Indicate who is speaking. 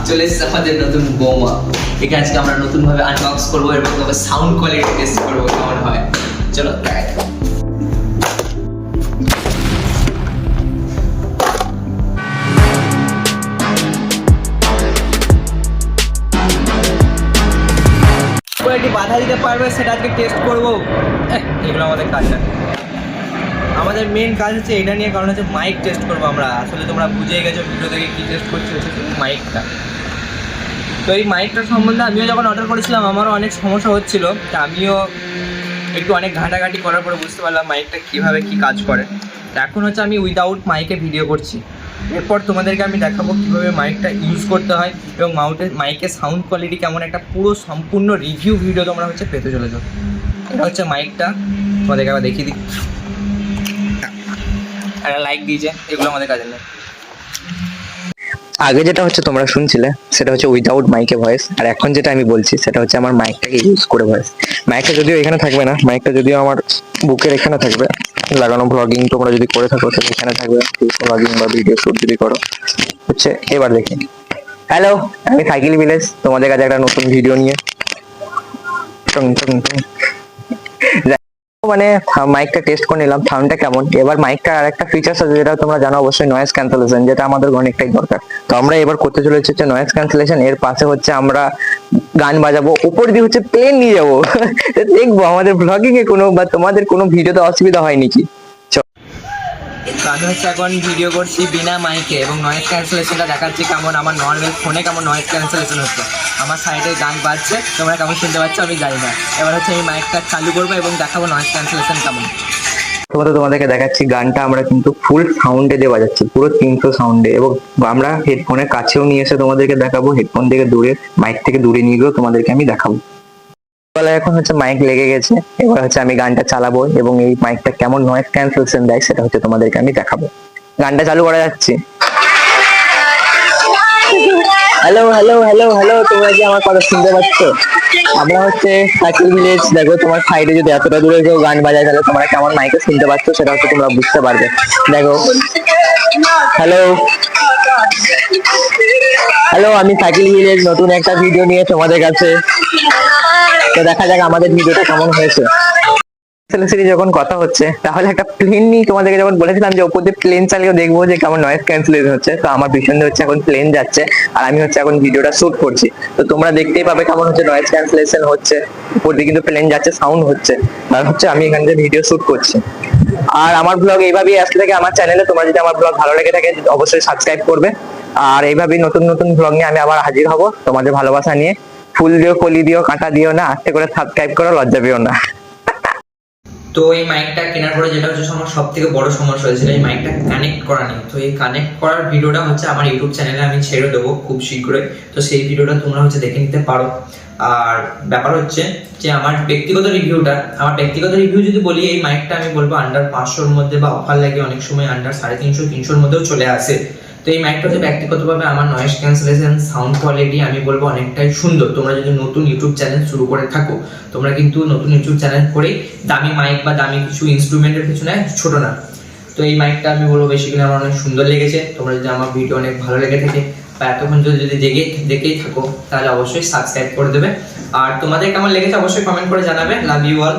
Speaker 1: চলে এসেছে আমাদের নতুন বোমা। একে আজকে আমরা নতুন ভাবে আনবক্স করবো এবং তবে সাউন্ড কোয়ালিটি টেস্ট করবো কেমন হয়। চলো দেখাই। কোয়ালিটি বাধা দিতে পারবে সেটা আজকে টেস্ট করবো। এগুলো আমাদের কাজ না, আমাদের মেন কাজ হচ্ছে এটা নিয়ে, কারণ হচ্ছে মাইক টেস্ট করবো আমরা। আসলে তোমরা বুঝেই গেছো ভিডিও থেকে কী টেস্ট করছি, হচ্ছে মাইকটা। তো এই মাইকটার সম্বন্ধে আমিও যখন অর্ডার করেছিলাম আমারও অনেক সমস্যা হচ্ছিল, তা আমিও একটু অনেক ঘাঁটাঘাঁটি করার পরে বুঝতে পারলাম মাইকটা কীভাবে কী কাজ করে। তো এখন হচ্ছে আমি উইদাউট মাইকে ভিডিও করছি। এরপর তোমাদেরকে আমি দেখাবো কীভাবে মাইকটা ইউজ করতে হয় এবং মাইকের সাউন্ড কোয়ালিটি কেমন, একটা পুরো সম্পূর্ণ রিভিউ ভিডিও তোমরা হচ্ছে পেতে চলেছো। এটা হচ্ছে মাইকটা, তোমাদেরকে আবার দেখিয়ে দিই। একটা লাইক দিয়েছে, এগুলো আমাদের কাজে নেই। আগে যেটা হচ্ছে তোমরা শুনছিলে সেটা হচ্ছে উইদাউট মাইকে ভয়েস, আর এখন যেটা আমি বলছি সেটা হচ্ছে আমার মাইকটাকে ইউজ করে ভয়েস। মাইকটা যদিও এখানে থাকবে না, মাইকটা যদিও আমার বুকের এখানে থাকবে লাগানো। ব্লগিং তোমরা যদি করে থাকো তাহলে এখানে থাকবে, ব্লগিং বা ভিডিও শুট যদি করো হচ্ছে। এবার দেখি, হ্যালো, আমি সাইকেল ভিলেজ তোমাদের কাছে একটা নতুন ভিডিও নিয়ে। মানে মাইকটা টেস্ট করে নিলাম সাউন্ডটা কেমন। এবার মাইকটার আরেকটা ফিচার্স আছে যেটা তোমরা জানো অবশ্যই, নয়েজ ক্যান্সেলেশন, যেটা আমাদের অনেকটাই দরকার। তো আমরা এবার করতে চলেছি হচ্ছে নয়েজ ক্যান্সেলেশন। এর পাশে হচ্ছে আমরা গান বাজাবো, উপর দিয়ে হচ্ছে প্লেন নিয়ে যাবো। দেখবো আমাদের ব্লগিং এ কোনো বা তোমাদের কোনো ভিডিওতে অসুবিধা হয় নাকি। আমি হচ্ছে এখন ভিডিও করছি বিনা মাইকে এবং নয়েজ ক্যান্সেলেশনটা দেখাচ্ছি কেমন। আমার নর্মাল ফোনে কেমন নয়েজ ক্যান্সেলেশন হচ্ছে, আমার সাইডে গান বাজছে, তোমরা কেমন শুনতে পাচ্ছ আমি জানি না। এবার হচ্ছে আমি মাইকটা চালু করবো এবং দেখাবো নয়েজ ক্যান্সেলেশন কেমন। তোমাদেরকে দেখাচ্ছি গানটা আমরা কিন্তু ফুল সাউন্ডে দিয়ে বাজাচ্ছি, পুরো 300 সাউন্ডে, এবং আমরা হেডফোনের কাছেও নিয়ে এসে তোমাদেরকে দেখাবো, হেডফোন থেকে দূরে, মাইক থেকে দূরে নিয়ে গিয়েও তোমাদেরকে আমি দেখাবো। এখন হচ্ছে মাইক লেগে গেছে, এবার হচ্ছে আমি গানটা চালাবো এবং এই মাইকটা কেমন নয়েজ ক্যান্সেলেশন দেয় সেটা হচ্ছে তোমাদেরকে আমি দেখাবো। গানটা চালু করা যাচ্ছে। হ্যালো হ্যালো হ্যালো হ্যালো, তোমরা কি আমার কথা শুনতে পাচ্ছ? আমরা হচ্ছে সাইকেল ভিলেজ। দেখো তোমার সাইডে যদি এতটা দূরে কেউ গান বাজায় তাহলে তোমরা কেমন মাইকে শুনতে পাচ্ছ সেটা হচ্ছে তোমরা বুঝতে পারবে। দেখো, হ্যালো হ্যালো, আমি সাইকেল ভিলেজ নতুন একটা ভিডিও নিয়ে তোমাদের কাছে। তো দেখা যাক আমাদের ভিডিওটা কেমন হয়েছে। যখন কথা হচ্ছে তাহলে একটা প্লেন নিয়ে তোমাদেরকে যখন বলেছিলাম যে ওপর দিয়ে প্লেন চালিয়ে দেখবো যে কেমন নয়েজ ক্যান্সেলেশন হচ্ছে, তো আমার পিছন দিয়ে হচ্ছে এখন প্লেন যাচ্ছে আর আমি হচ্ছে এখন ভিডিওটা শুট করছি। তো তোমরা দেখতেই পাবে কেমন হচ্ছে নয়েজ ক্যান্সেলেশন হচ্ছে, উপর দিয়ে কিন্তু প্লেন যাচ্ছে, সাউন্ড হচ্ছে, আর হচ্ছে আমি এখান থেকে ভিডিও শুট করছি। আর আমার ব্লগ এইভাবেই আসতে থাকে আমার চ্যানেলে। তোমরা যদি আমার ব্লগ ভালো লেগে থাকে অবশ্যই সাবস্ক্রাইব করবে, আর এইভাবেই নতুন নতুন ব্লগ নিয়ে আমি আবার হাজির হব তোমাদের ভালোবাসা নিয়ে। ফুল দিও, কলি দিও, কাঁটা দিও না, আস্তে করে সাবস্ক্রাইব করো, লজ্জা পেও না। তো এই মাইকটা কেনার পরে যেটা হচ্ছে আমার সব থেকে বড় সমস্যা হয়েছিল এই মাইকটা কানেক্ট করা নেই। তো এই কানেক্ট করার ভিডিওটা হচ্ছে আমার ইউটিউব চ্যানেলে আমি ছেড়ে দেবো খুব শীঘ্রই, তো সেই ভিডিওটা তোমরা হচ্ছে দেখে নিতে পারো। আর ব্যাপার হচ্ছে যে আমার ব্যক্তিগত রিভিউ যদি বলি, এই মাইকটা আমি বলবো আন্ডার 500-র মধ্যে, বা অফার লাগে অনেক সময় আন্ডার 350-300-র মধ্যেও চলে আসে। তো এই মাইকটা হচ্ছে ব্যক্তিগতভাবে আমার নয়েজ ক্যান্সেলেশন, সাউন্ড কোয়ালিটি আমি বলবো অনেকটাই সুন্দর। তোমরা যদি নতুন ইউটিউব চ্যানেল শুরু করে থাকো, তোমরা কিন্তু নতুন ইউটিউব চ্যানেল করেই দামি মাইক বা দামি কিছু ইনস্ট্রুমেন্টের পিছনে ছোট না। তো এই মাইকটা আমি বলবো বেসিক্যালি আমার অনেক সুন্দর লেগেছে। তোমরা যদি আমার ভিডিও অনেক ভালো লেগে থাকে বা এতক্ষণ যদি দেখেই থাকো তাহলে অবশ্যই সাবস্ক্রাইব করে দেবে। আর তোমাদের কেমন লেগেছে অবশ্যই কমেন্ট করে জানাবে। Love you all.